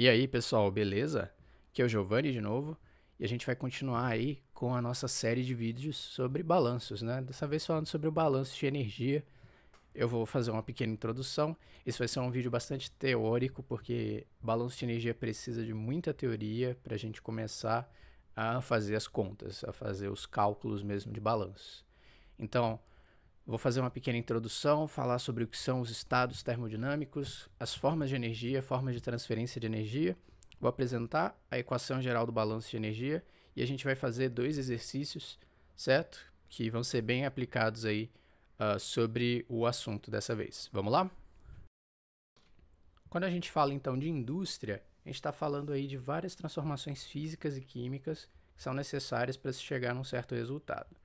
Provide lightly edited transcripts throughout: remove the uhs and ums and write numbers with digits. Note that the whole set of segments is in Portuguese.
E aí, pessoal, beleza? Aqui é o Giovanni de novo e a gente vai continuar aí com a nossa série de vídeos sobre balanços, né? Dessa vez falando sobre o balanço de energia. Eu vou fazer uma pequena introdução. Esse vai ser um vídeo bastante teórico, porque balanço de energia precisa de muita teoria para a gente começar a fazer as contas, a fazer os cálculos mesmo de balanço. Então, vou fazer uma pequena introdução, falar sobre o que são os estados termodinâmicos, as formas de energia, formas de transferência de energia. Vou apresentar a equação geral do balanço de energia e a gente vai fazer 2 exercícios, certo? Que vão ser bem aplicados aí sobre o assunto dessa vez. Vamos lá? Quando a gente fala então de indústria, a gente está falando aí de várias transformações físicas e químicas que são necessárias para se chegar num certo resultado.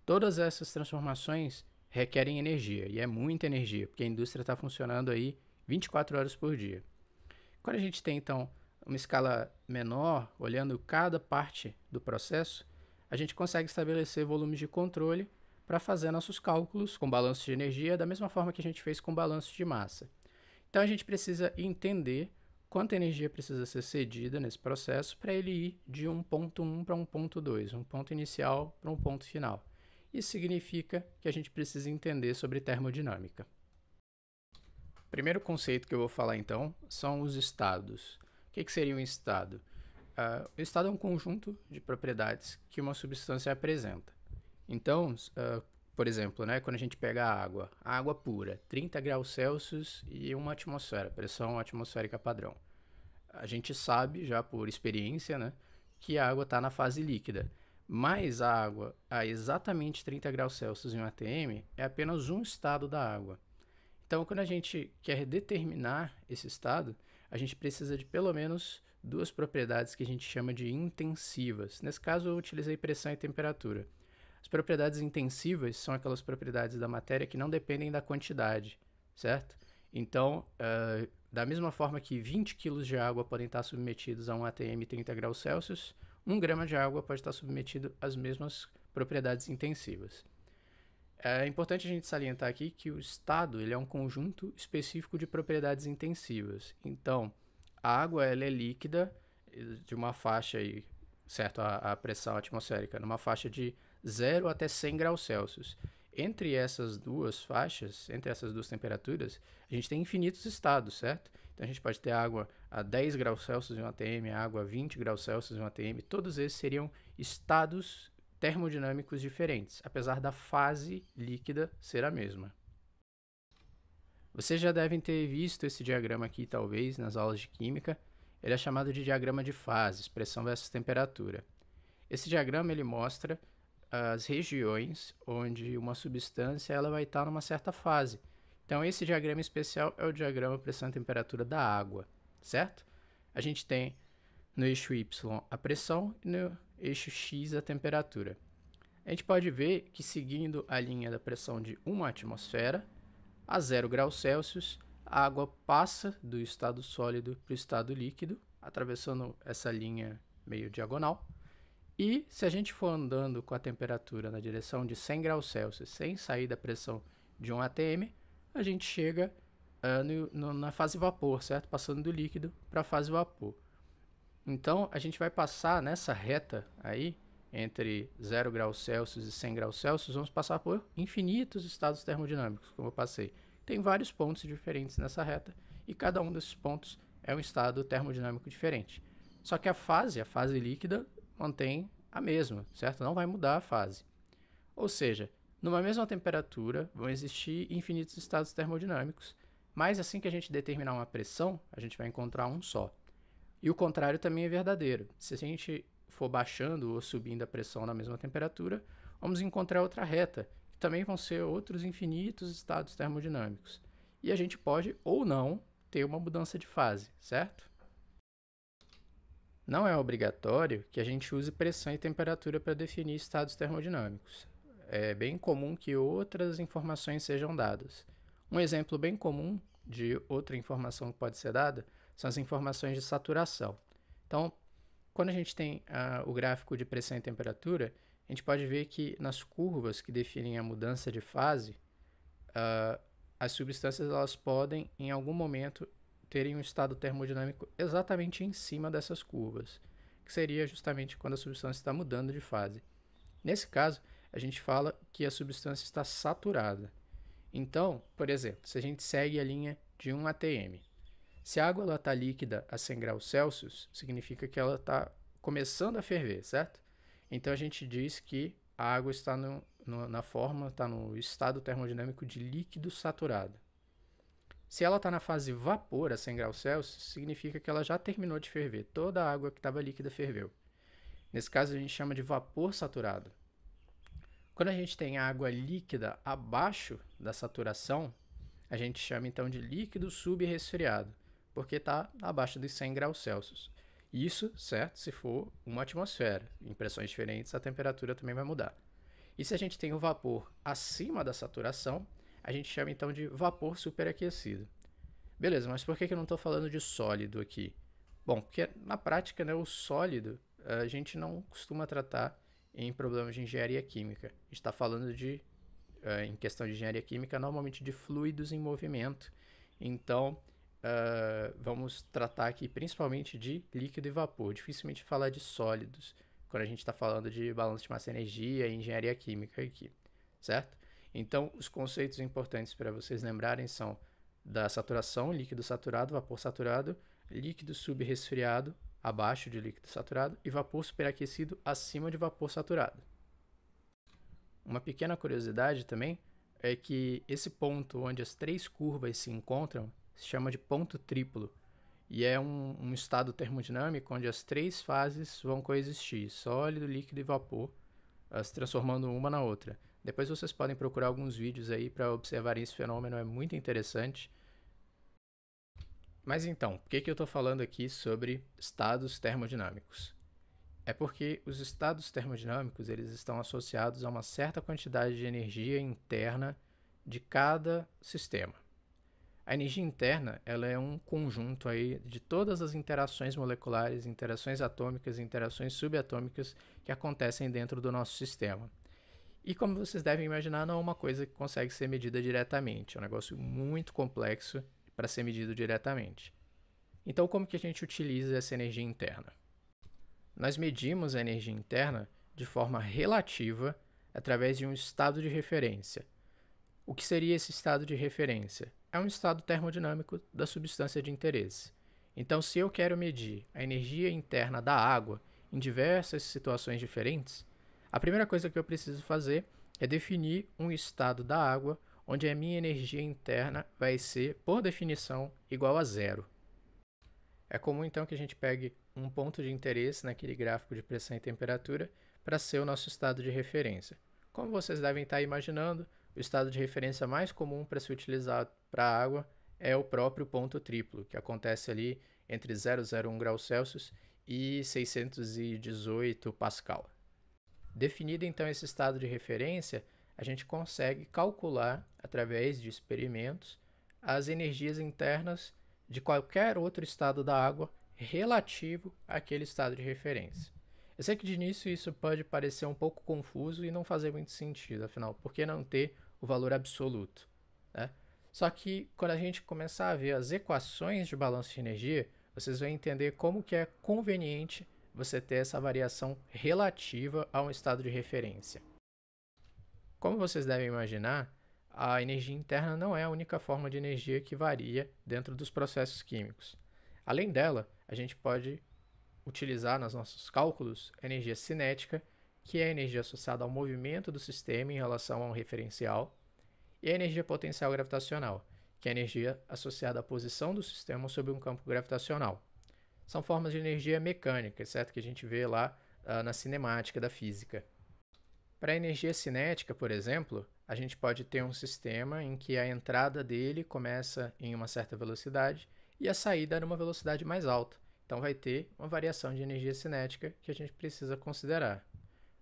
Todas essas transformações requerem energia, e é muita energia, porque a indústria está funcionando aí 24 horas por dia. Quando a gente tem, então, uma escala menor, olhando cada parte do processo, a gente consegue estabelecer volumes de controle para fazer nossos cálculos com balanço de energia da mesma forma que a gente fez com balanço de massa. Então, a gente precisa entender quanta energia precisa ser cedida nesse processo para ele ir de um ponto 1 para um ponto 2, um ponto inicial para um ponto final. Isso significa que a gente precisa entender sobre termodinâmica. O primeiro conceito que eu vou falar então são os estados. O que seria um estado? O estado é um conjunto de propriedades que uma substância apresenta. Então, por exemplo, né, quando a gente pega a água pura, 30 graus Celsius e uma atmosfera, pressão atmosférica padrão. A gente sabe já por experiência, né, que a água está na fase líquida. Mas a água a exatamente 30 graus Celsius em um atm é apenas um estado da água. Então, quando a gente quer determinar esse estado, a gente precisa de pelo menos duas propriedades que a gente chama de intensivas. Nesse caso, eu utilizei pressão e temperatura. As propriedades intensivas são aquelas propriedades da matéria que não dependem da quantidade, certo? Então, da mesma forma que 20 kg de água podem estar submetidos a um atm 30 graus Celsius, 1 grama de água pode estar submetido às mesmas propriedades intensivas. É importante a gente salientar aqui que o estado ele é um conjunto específico de propriedades intensivas. Então, a água ela é líquida de uma faixa, aí, certo? A pressão atmosférica, numa faixa de 0 até 100 graus Celsius. Entre essas duas faixas, entre essas duas temperaturas, a gente tem infinitos estados, certo? Então, a gente pode ter água a 10 graus Celsius em um atm, água a 20 graus Celsius em um atm. Todos esses seriam estados termodinâmicos diferentes, apesar da fase líquida ser a mesma. Vocês já devem ter visto esse diagrama aqui, talvez, nas aulas de química. Ele é chamado de diagrama de fases, pressão versus temperatura. Esse diagrama ele mostra as regiões onde uma substância ela vai estar numa certa fase. Então, esse diagrama especial é o diagrama pressão e temperatura da água, certo? A gente tem no eixo Y a pressão e no eixo X a temperatura. A gente pode ver que seguindo a linha da pressão de uma atmosfera, a 0 graus Celsius, a água passa do estado sólido para o estado líquido, atravessando essa linha meio diagonal. E se a gente for andando com a temperatura na direção de 100 graus Celsius, sem sair da pressão de um atm, a gente chega na fase vapor, certo? Passando do líquido para a fase vapor. Então, a gente vai passar nessa reta aí, entre 0 graus Celsius e 100 graus Celsius, vamos passar por infinitos estados termodinâmicos, como eu passei. Tem vários pontos diferentes nessa reta, e cada um desses pontos é um estado termodinâmico diferente. Só que a fase líquida, mantém a mesma, certo? Não vai mudar a fase. Ou seja, numa mesma temperatura vão existir infinitos estados termodinâmicos, mas assim que a gente determinar uma pressão, a gente vai encontrar um só. E o contrário também é verdadeiro. Se a gente for baixando ou subindo a pressão na mesma temperatura, vamos encontrar outra reta, que também vão ser outros infinitos estados termodinâmicos. E a gente pode ou não ter uma mudança de fase, certo? Não é obrigatório que a gente use pressão e temperatura para definir estados termodinâmicos. É bem comum que outras informações sejam dadas. Um exemplo bem comum de outra informação que pode ser dada são as informações de saturação. Então, quando a gente tem o gráfico de pressão e temperatura, a gente pode ver que nas curvas que definem a mudança de fase, as substâncias elas podem, em algum momento, terem um estado termodinâmico exatamente em cima dessas curvas, que seria justamente quando a substância está mudando de fase. Nesse caso, a gente fala que a substância está saturada. Então, por exemplo, se a gente segue a linha de 1 atm, se a água está líquida a 100 graus Celsius, significa que ela está começando a ferver, certo? Então a gente diz que a água está na forma, está no estado termodinâmico de líquido saturado. Se ela está na fase vapor a 100 graus Celsius, significa que ela já terminou de ferver. Toda a água que estava líquida ferveu. Nesse caso, a gente chama de vapor saturado. Quando a gente tem água líquida abaixo da saturação, a gente chama então de líquido subresfriado, porque está abaixo dos 100 graus Celsius. Isso, certo, se for uma atmosfera. Em pressões diferentes, a temperatura também vai mudar. E se a gente tem o vapor acima da saturação, a gente chama então de vapor superaquecido. Beleza, mas por que eu não estou falando de sólido aqui? Bom, porque na prática, né, o sólido a gente não costuma tratar em problemas de engenharia química. A gente está falando de, em questão de engenharia química, normalmente de fluidos em movimento. Então, vamos tratar aqui principalmente de líquido e vapor. Dificilmente falar de sólidos quando a gente está falando de balanço de massa e energia e engenharia química aqui, certo? Então, os conceitos importantes para vocês lembrarem são da saturação, líquido saturado, vapor saturado, líquido subresfriado, abaixo de líquido saturado, e vapor superaquecido acima de vapor saturado. Uma pequena curiosidade também é que esse ponto onde as três curvas se encontram se chama de ponto triplo, e é um estado termodinâmico onde as três fases vão coexistir, sólido, líquido e vapor, se transformando uma na outra. Depois vocês podem procurar alguns vídeos aí para observarem esse fenômeno, é muito interessante. Mas então, por que eu estou falando aqui sobre estados termodinâmicos? É porque os estados termodinâmicos eles estão associados a uma certa quantidade de energia interna de cada sistema. A energia interna ela é um conjunto aí de todas as interações moleculares, interações atômicas e interações subatômicas que acontecem dentro do nosso sistema. E como vocês devem imaginar, não é uma coisa que consegue ser medida diretamente. É um negócio muito complexo para ser medido diretamente. Então, como que a gente utiliza essa energia interna? Nós medimos a energia interna de forma relativa através de um estado de referência. O que seria esse estado de referência? É um estado termodinâmico da substância de interesse. Então, se eu quero medir a energia interna da água em diversas situações diferentes, a primeira coisa que eu preciso fazer é definir um estado da água onde a minha energia interna vai ser, por definição, igual a zero. É comum então que a gente pegue um ponto de interesse naquele gráfico de pressão e temperatura para ser o nosso estado de referência. Como vocês devem estar imaginando, o estado de referência mais comum para se utilizar para a água é o próprio ponto triplo, que acontece ali entre 0,01 graus Celsius e 618 Pascal. Definido então esse estado de referência, a gente consegue calcular, através de experimentos, as energias internas de qualquer outro estado da água relativo àquele estado de referência. Eu sei que de início isso pode parecer um pouco confuso e não fazer muito sentido, afinal, por que não ter o valor absoluto, né? Só que quando a gente começar a ver as equações de balanço de energia, vocês vão entender como que é conveniente você ter essa variação relativa a um estado de referência. Como vocês devem imaginar, a energia interna não é a única forma de energia que varia dentro dos processos químicos. Além dela, a gente pode utilizar nos nossos cálculos a energia cinética, que é a energia associada ao movimento do sistema em relação a um referencial, e a energia potencial gravitacional, que é a energia associada à posição do sistema sob um campo gravitacional. São formas de energia mecânica, certo? Que a gente vê lá na cinemática da física. Para a energia cinética, por exemplo, a gente pode ter um sistema em que a entrada dele começa em uma certa velocidade e a saída numa velocidade mais alta. Então vai ter uma variação de energia cinética que a gente precisa considerar.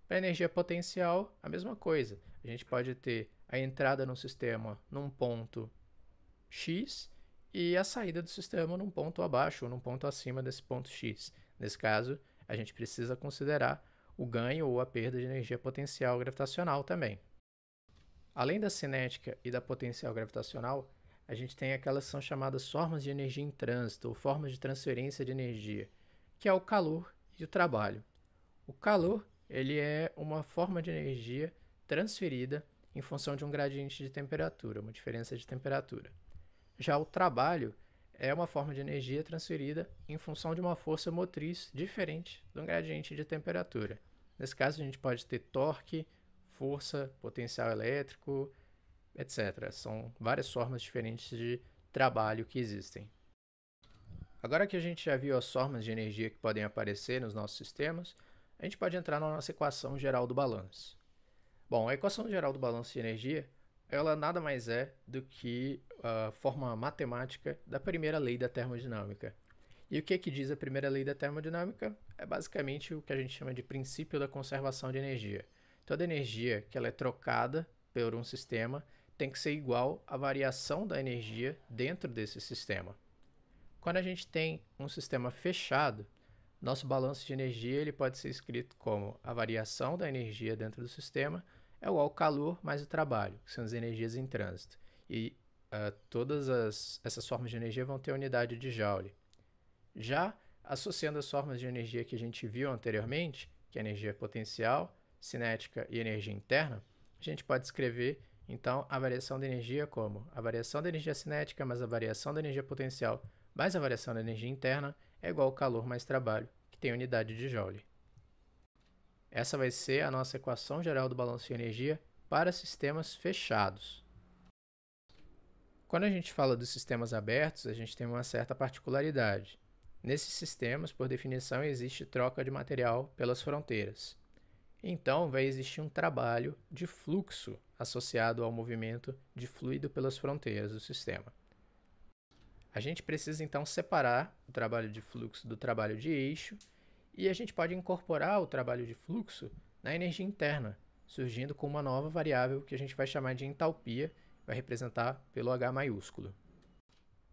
Para a energia potencial, a mesma coisa. A gente pode ter a entrada no sistema num ponto X e a saída do sistema num ponto abaixo ou num ponto acima desse ponto X. Nesse caso, a gente precisa considerar o ganho ou a perda de energia potencial gravitacional também. Além da cinética e da potencial gravitacional, a gente tem aquelas que são chamadas formas de energia em trânsito, ou formas de transferência de energia, que é o calor e o trabalho. O calor, ele é uma forma de energia transferida em função de um gradiente de temperatura, uma diferença de temperatura. Já o trabalho é uma forma de energia transferida em função de uma força motriz diferente do gradiente de temperatura. Nesse caso, a gente pode ter torque, força, potencial elétrico, etc. São várias formas diferentes de trabalho que existem. Agora que a gente já viu as formas de energia que podem aparecer nos nossos sistemas, a gente pode entrar na nossa equação geral do balanço. Bom, a equação geral do balanço de energia, ela nada mais é do que a forma matemática da primeira lei da termodinâmica. E o que diz a primeira lei da termodinâmica? É basicamente o que a gente chama de princípio da conservação de energia. Toda energia que ela é trocada por um sistema tem que ser igual à variação da energia dentro desse sistema. Quando a gente tem um sistema fechado, nosso balanço de energia ele pode ser escrito como a variação da energia dentro do sistema é igual ao calor mais o trabalho, que são as energias em trânsito. E todas essas formas de energia vão ter a unidade de Joule. Já associando as formas de energia que a gente viu anteriormente, que é energia potencial, cinética e energia interna, a gente pode escrever então a variação da energia como a variação da energia cinética mais a variação da energia potencial mais a variação da energia interna é igual ao calor mais trabalho, que tem unidade de Joule. Essa vai ser a nossa equação geral do balanço de energia para sistemas fechados. Quando a gente fala dos sistemas abertos, a gente tem uma certa particularidade. Nesses sistemas, por definição, existe troca de material pelas fronteiras. Então, vai existir um trabalho de fluxo associado ao movimento de fluido pelas fronteiras do sistema. A gente precisa, então, separar o trabalho de fluxo do trabalho de eixo e a gente pode incorporar o trabalho de fluxo na energia interna, surgindo com uma nova variável que a gente vai chamar de entalpia, vai representar pelo H maiúsculo.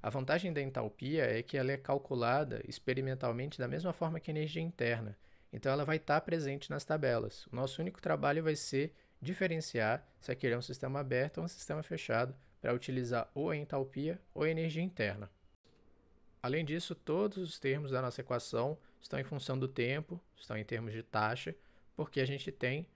A vantagem da entalpia é que ela é calculada experimentalmente da mesma forma que a energia interna, então ela vai estar presente nas tabelas. O nosso único trabalho vai ser diferenciar se aquele é um sistema aberto ou um sistema fechado para utilizar ou a entalpia ou a energia interna. Além disso, todos os termos da nossa equação estão em função do tempo, estão em termos de taxa, porque a gente tem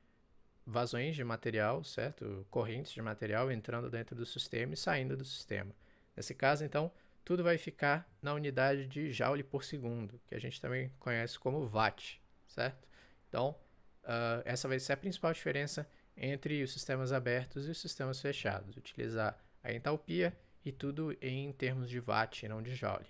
vazões de material, certo? Correntes de material entrando dentro do sistema e saindo do sistema. Nesse caso, então, tudo vai ficar na unidade de Joule por segundo, que a gente também conhece como Watt, certo? Então, essa vai ser a principal diferença entre os sistemas abertos e os sistemas fechados, utilizar a entalpia e tudo em termos de Watt e não de Joule.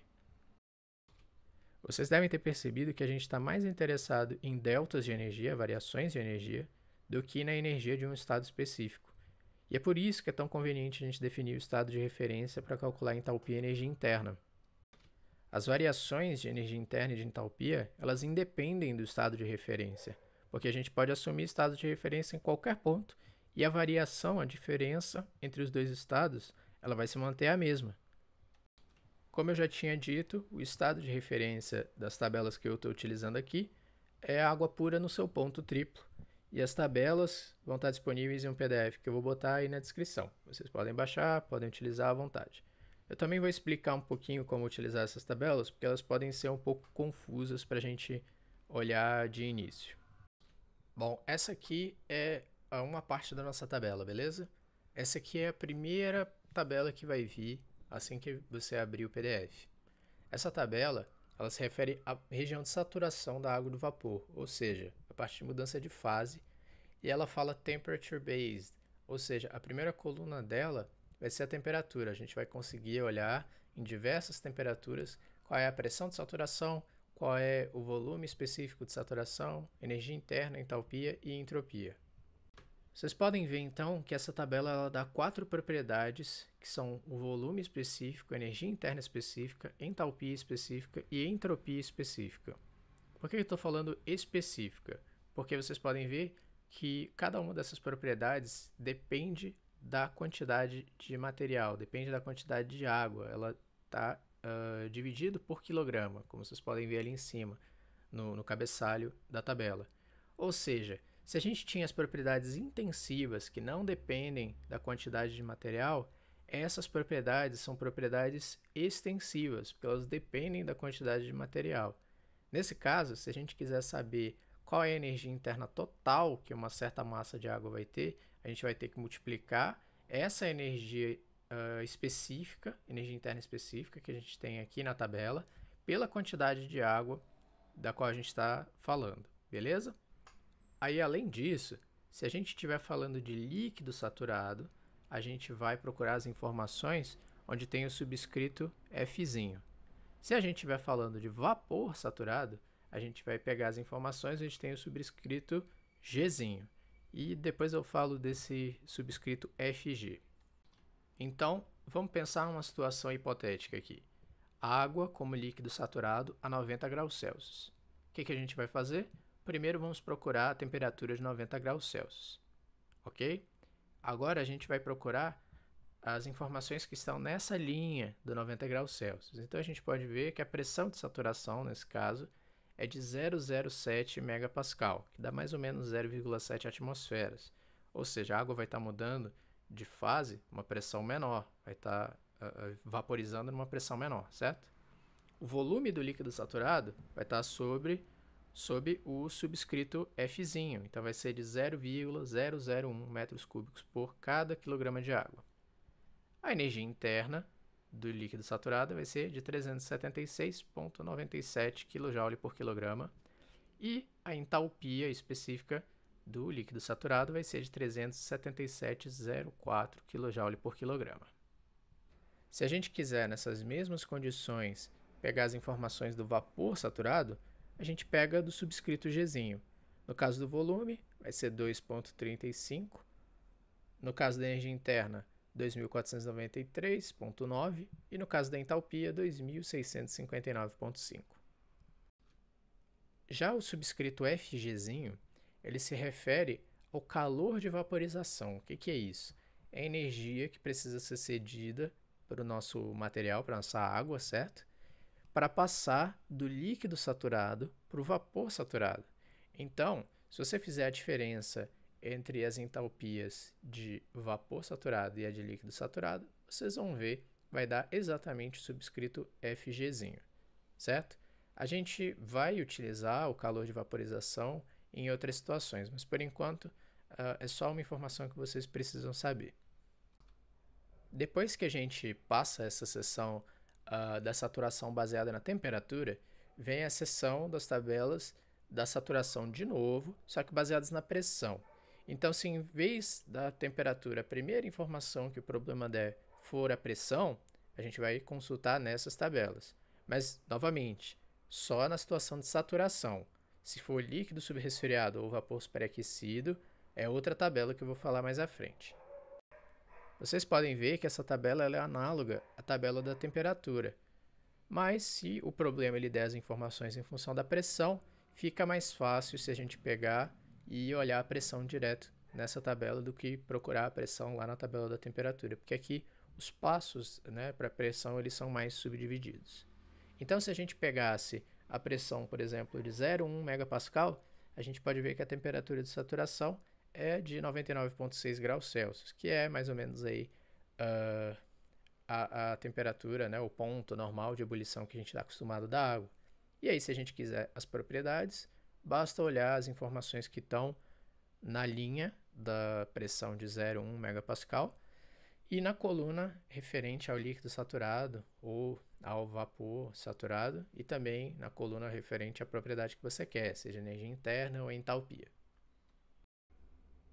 Vocês devem ter percebido que a gente está mais interessado em deltas de energia, variações de energia, do que na energia de um estado específico. E é por isso que é tão conveniente a gente definir o estado de referência para calcular a entalpia e energia interna. As variações de energia interna e de entalpia, elas independem do estado de referência, porque a gente pode assumir estado de referência em qualquer ponto e a variação, a diferença entre os dois estados, ela vai se manter a mesma. Como eu já tinha dito, o estado de referência das tabelas que eu estou utilizando aqui é água pura no seu ponto triplo. E as tabelas vão estar disponíveis em um PDF que eu vou botar aí na descrição. Vocês podem baixar, podem utilizar à vontade. Eu também vou explicar um pouquinho como utilizar essas tabelas, porque elas podem ser um pouco confusas para a gente olhar de início. Bom, essa aqui é uma parte da nossa tabela, beleza? Essa aqui é a primeira tabela que vai vir assim que você abrir o PDF. Essa tabela, ela se refere à região de saturação da água do vapor, ou seja, a parte de mudança de fase, e ela fala temperature based, ou seja, a primeira coluna dela vai ser a temperatura. A gente vai conseguir olhar em diversas temperaturas qual é a pressão de saturação, qual é o volume específico de saturação, energia interna, entalpia e entropia. Vocês podem ver então que essa tabela ela dá 4 propriedades, que são o volume específico, energia interna específica, entalpia específica e entropia específica. Por que eu estou falando específica? Porque vocês podem ver que cada uma dessas propriedades depende da quantidade de material, depende da quantidade de água. Ela está dividido por quilograma, como vocês podem ver ali em cima, no cabeçalho da tabela. Ou seja, se a gente tinha as propriedades intensivas que não dependem da quantidade de material, Essas propriedades são propriedades extensivas, porque elas dependem da quantidade de material. Nesse caso, se a gente quiser saber qual é a energia interna total que uma certa massa de água vai ter, a gente vai ter que multiplicar essa energia específica, energia interna específica que a gente tem aqui na tabela, pela quantidade de água da qual a gente está falando, beleza? Aí, além disso, se a gente estiver falando de líquido saturado, a gente vai procurar as informações onde tem o subscrito Fzinho. Se a gente estiver falando de vapor saturado, a gente vai pegar as informações onde tem o subscrito Gzinho. E depois eu falo desse subscrito Fg. Então, vamos pensar uma situação hipotética aqui. Água como líquido saturado a 90 graus Celsius. O que a gente vai fazer? Primeiro vamos procurar a temperatura de 90 graus Celsius. Ok? Agora a gente vai procurar as informações que estão nessa linha do 90 graus Celsius. Então a gente pode ver que a pressão de saturação, nesse caso, é de 0,07 megapascal, que dá mais ou menos 0,7 atmosferas. Ou seja, a água vai estar mudando de fase, uma pressão menor, vai estar vaporizando numa pressão menor, certo? O volume do líquido saturado vai estar sob o subscrito Fzinho, então vai ser de 0,001 metros cúbicos por cada quilograma de água. A energia interna do líquido saturado vai ser de 376,97 kJ por quilograma e a entalpia específica do líquido saturado vai ser de 377,04 kJ por quilograma. Se a gente quiser, nessas mesmas condições, pegar as informações do vapor saturado, a gente pega do subscrito Gzinho. No caso do volume, vai ser 2,35. No caso da energia interna, 2.493,9. E no caso da entalpia, 2.659,5. Já o subscrito Fgzinho, ele se refere ao calor de vaporização. O que é isso? É a energia que precisa ser cedida para o nosso material, para a nossa água, certo? Para passar do líquido saturado para o vapor saturado. Então, se você fizer a diferença entre as entalpias de vapor saturado e a de líquido saturado, vocês vão ver, vai dar exatamente o subscrito Fgzinho, certo? A gente vai utilizar o calor de vaporização em outras situações, mas por enquanto é só uma informação que vocês precisam saber. Depois que a gente passa essa seção da saturação baseada na temperatura, vem a seção das tabelas da saturação de novo, só que baseadas na pressão. Então, se em vez da temperatura, a primeira informação que o problema der for a pressão, a gente vai consultar nessas tabelas. Mas, novamente, só na situação de saturação. Se for líquido subresfriado ou vapor superaquecido, é outra tabela que eu vou falar mais à frente. Vocês podem ver que essa tabela ela é análoga à tabela da temperatura. Mas se o problema ele der as informações em função da pressão, fica mais fácil se a gente pegar e olhar a pressão direto nessa tabela do que procurar a pressão lá na tabela da temperatura, porque aqui os passos, né, para a pressão eles são mais subdivididos. Então, se a gente pegasse a pressão, por exemplo, de 0,1 megapascal, a gente pode ver que a temperatura de saturação é de 99,6 graus Celsius, que é mais ou menos aí a temperatura, né, o ponto normal de ebulição que a gente está acostumado da água. E aí, se a gente quiser as propriedades, basta olhar as informações que estão na linha da pressão de 0,1 megapascal e na coluna referente ao líquido saturado ou ao vapor saturado e também na coluna referente à propriedade que você quer, seja energia interna ou entalpia.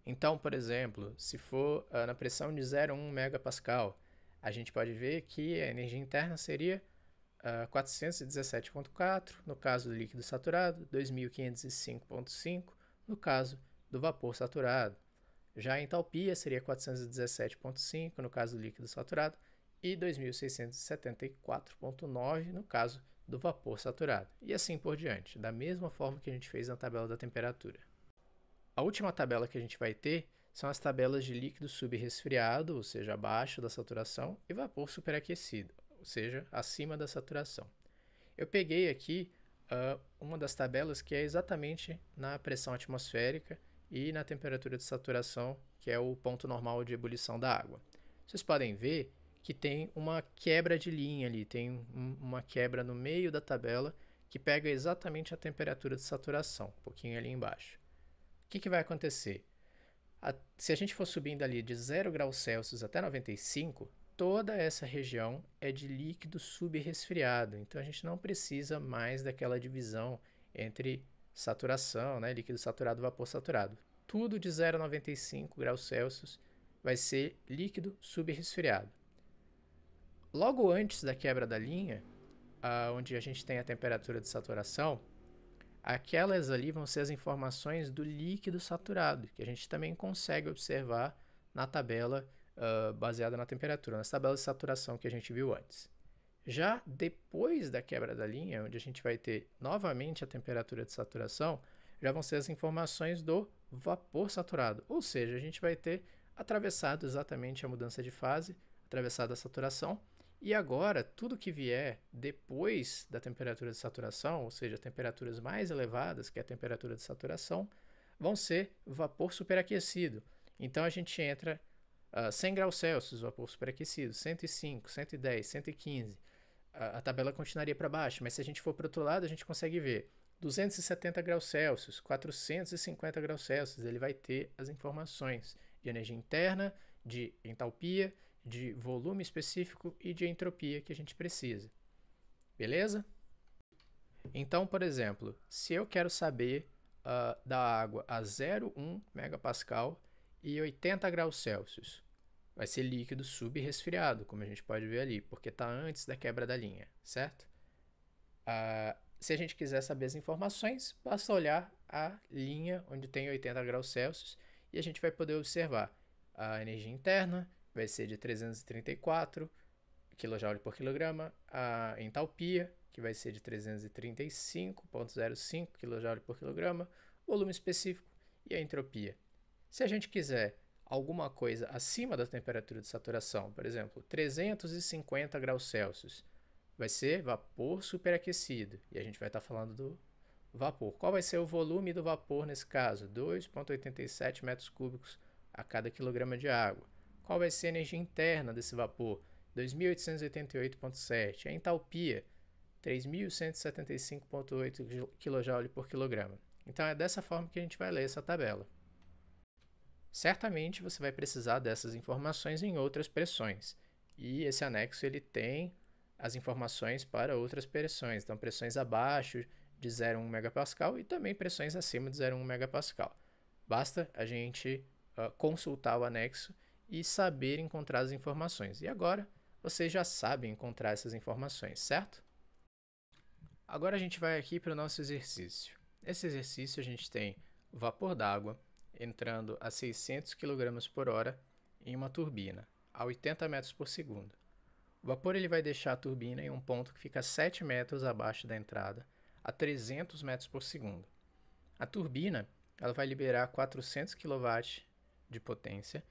Então, por exemplo, se for na pressão de 0,1 megapascal, a gente pode ver que a energia interna seria 417,4 no caso do líquido saturado, 2.505,5 no caso do vapor saturado. Já a entalpia seria 417,5 no caso do líquido saturado e 2.674,9 no caso do vapor saturado. E assim por diante, da mesma forma que a gente fez na tabela da temperatura. A última tabela que a gente vai ter são as tabelas de líquido subresfriado, ou seja, abaixo da saturação, e vapor superaquecido, ou seja, acima da saturação. Eu peguei aqui uma das tabelas que é exatamente na pressão atmosférica e na temperatura de saturação, que é o ponto normal de ebulição da água. Vocês podem ver que tem uma quebra de linha ali, tem uma quebra no meio da tabela que pega exatamente a temperatura de saturação, um pouquinho ali embaixo. O que vai acontecer? Se a gente for subindo ali de 0 graus Celsius até 95, toda essa região é de líquido subresfriado, então a gente não precisa mais daquela divisão entre saturação, né, líquido saturado e vapor saturado. Tudo de 0 a 95 graus Celsius vai ser líquido subresfriado. Logo antes da quebra da linha, onde a gente tem a temperatura de saturação, aquelas ali vão ser as informações do líquido saturado, que a gente também consegue observar na tabela baseada na temperatura, nas tabelas de saturação que a gente viu antes. Já depois da quebra da linha, onde a gente vai ter novamente a temperatura de saturação, já vão ser as informações do vapor saturado, ou seja, a gente vai ter atravessado exatamente a mudança de fase, atravessado a saturação, e agora, tudo que vier depois da temperatura de saturação, ou seja, temperaturas mais elevadas que a temperatura de saturação, vão ser vapor superaquecido. Então, a gente entra 100 graus Celsius, vapor superaquecido, 105, 110, 115. A tabela continuaria para baixo, mas se a gente for para o outro lado, a gente consegue ver 270 graus Celsius, 450 graus Celsius. Ele vai ter as informações de energia interna, de entalpia, de volume específico e de entropia que a gente precisa. Beleza? Então, por exemplo, se eu quero saber da água a 0,1 megapascal e 80 graus Celsius, vai ser líquido subresfriado, como a gente pode ver ali, porque está antes da quebra da linha, certo? Se a gente quiser saber as informações, basta olhar a linha onde tem 80 graus Celsius e a gente vai poder observar a energia interna, vai ser de 334 kJ por quilograma, a entalpia, que vai ser de 335,05 kJ por quilograma, volume específico e a entropia. Se a gente quiser alguma coisa acima da temperatura de saturação, por exemplo, 350 graus Celsius, vai ser vapor superaquecido, e a gente vai estar falando do vapor. Qual vai ser o volume do vapor nesse caso? 2,87 metros cúbicos a cada quilograma de água. Qual vai ser a energia interna desse vapor? 2.888,7. A entalpia, 3.175,8 kJ por quilograma. Então, é dessa forma que a gente vai ler essa tabela. Certamente, você vai precisar dessas informações em outras pressões. E esse anexo ele tem as informações para outras pressões. Então, pressões abaixo de 0,1 megapascal e também pressões acima de 0,1 megapascal. Basta a gente consultar o anexo e saber encontrar as informações. E agora, vocês já sabem encontrar essas informações, certo? Agora a gente vai aqui para o nosso exercício. Nesse exercício a gente tem o vapor d'água entrando a 600 kg por hora em uma turbina, a 80 metros por segundo. O vapor ele vai deixar a turbina em um ponto que fica 7 metros abaixo da entrada, a 300 metros por segundo. A turbina ela vai liberar 400 kW de potência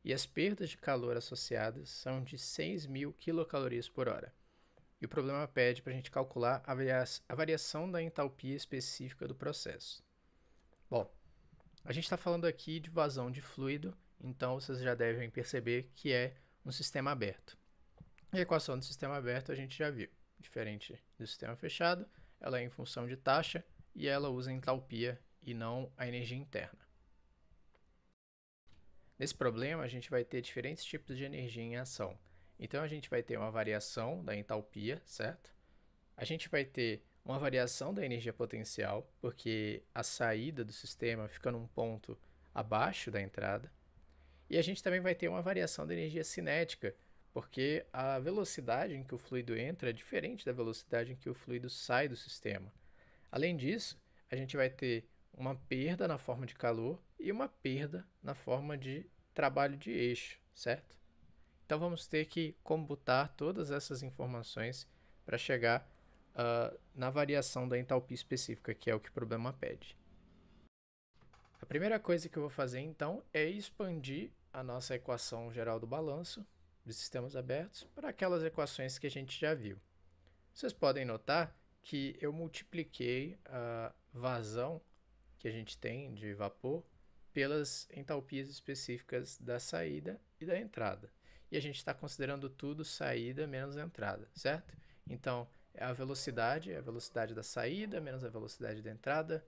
e as perdas de calor associadas são de 6.000 quilocalorias por hora. E o problema pede para a gente calcular a variação da entalpia específica do processo. Bom, a gente está falando aqui de vazão de fluido, então vocês já devem perceber que é um sistema aberto. A equação do sistema aberto a gente já viu. Diferente do sistema fechado, ela é em função de taxa e ela usa a entalpia e não a energia interna. Nesse problema, a gente vai ter diferentes tipos de energia em ação. Então, a gente vai ter uma variação da entalpia, certo? A gente vai ter uma variação da energia potencial, porque a saída do sistema fica num ponto abaixo da entrada. E a gente também vai ter uma variação da energia cinética, porque a velocidade em que o fluido entra é diferente da velocidade em que o fluido sai do sistema. Além disso, a gente vai ter uma perda na forma de calor e uma perda na forma de trabalho de eixo, certo? Então vamos ter que computar todas essas informações para chegar na variação da entalpia específica, que é o que o problema pede. A primeira coisa que eu vou fazer então é expandir a nossa equação geral do balanço de sistemas abertos para aquelas equações que a gente já viu. Vocês podem notar que eu multipliquei a vazão que a gente tem de vapor pelas entalpias específicas da saída e da entrada. e a gente está considerando tudo saída menos entrada, certo? Então, a velocidade da saída menos a velocidade da entrada,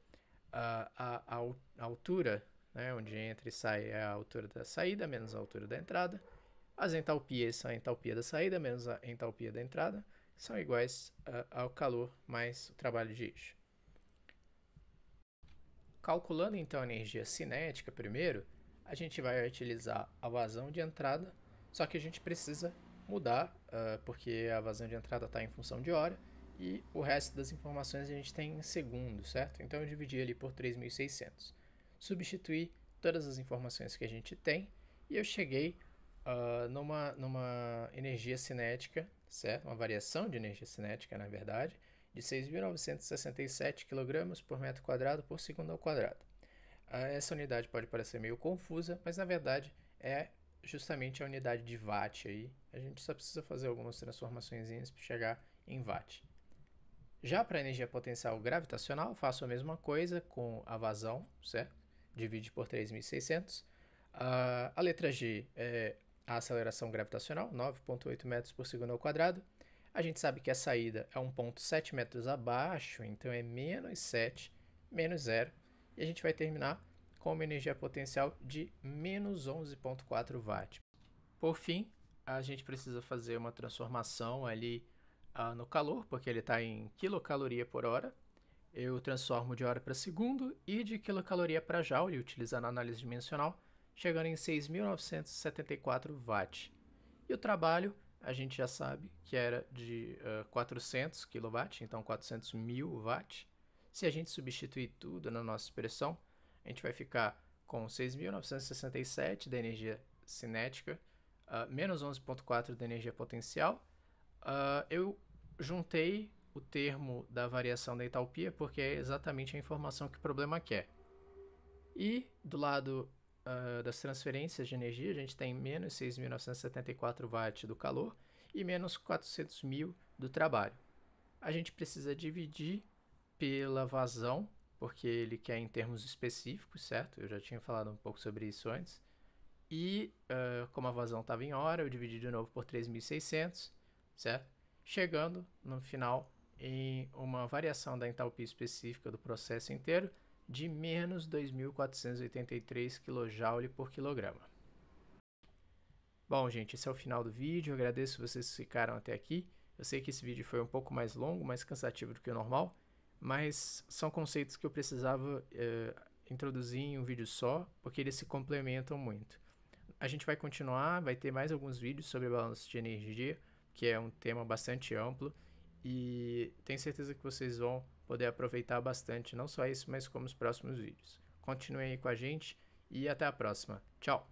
a altura, né, onde entra e sai é a altura da saída menos a altura da entrada. As entalpias são a entalpia da saída menos a entalpia da entrada, são iguais ao calor mais o trabalho de eixo. Calculando então a energia cinética primeiro, a gente vai utilizar a vazão de entrada, só que a gente precisa mudar, porque a vazão de entrada está em função de hora, e o resto das informações a gente tem em segundos, certo? Então eu dividi ali por 3.600. Substituí todas as informações que a gente tem, e eu cheguei numa energia cinética, certo? Uma variação de energia cinética, na verdade, de 6.967 kg por metro quadrado por segundo ao quadrado. Essa unidade pode parecer meio confusa, mas na verdade é justamente a unidade de watt aí. A gente só precisa fazer algumas transformações para chegar em watt. Já para a energia potencial gravitacional, faço a mesma coisa com a vazão, certo? Divide por 3.600. A letra G é a aceleração gravitacional, 9,8 metros por segundo ao quadrado. A gente sabe que a saída é 1,7 metros abaixo, então é menos 7, menos 0. E a gente vai terminar com uma energia potencial de menos 11,4 watt. Por fim, a gente precisa fazer uma transformação ali no calor, porque ele está em quilocaloria por hora. Eu transformo de hora para segundo e de quilocaloria para joule, utilizando a análise dimensional, chegando em 6.974 watt. E o trabalho, a gente já sabe que era de 400 kW, então 400 mil watt. Se a gente substituir tudo na nossa expressão, a gente vai ficar com 6.967 da energia cinética, menos 11,4 da energia potencial. Eu juntei o termo da variação da entalpia porque é exatamente a informação que o problema quer. E do lado das transferências de energia, a gente tem menos 6.974 watts do calor e menos 400 mil do trabalho. A gente precisa dividir pela vazão, porque ele quer em termos específicos, certo? Eu já tinha falado um pouco sobre isso antes. E como a vazão estava em hora, eu dividi de novo por 3.600, certo? Chegando no final em uma variação da entalpia específica do processo inteiro de menos 2.483 kJ por quilograma. Bom, gente, esse é o final do vídeo. Eu agradeço se vocês ficaram até aqui. Eu sei que esse vídeo foi um pouco mais longo, mais cansativo do que o normal, mas são conceitos que eu precisava introduzir em um vídeo só, porque eles se complementam muito. A gente vai continuar, vai ter mais alguns vídeos sobre balanço de energia, que é um tema bastante amplo, e tenho certeza que vocês vão poder aproveitar bastante, não só isso, mas como os próximos vídeos. Continuem aí com a gente e até a próxima. Tchau!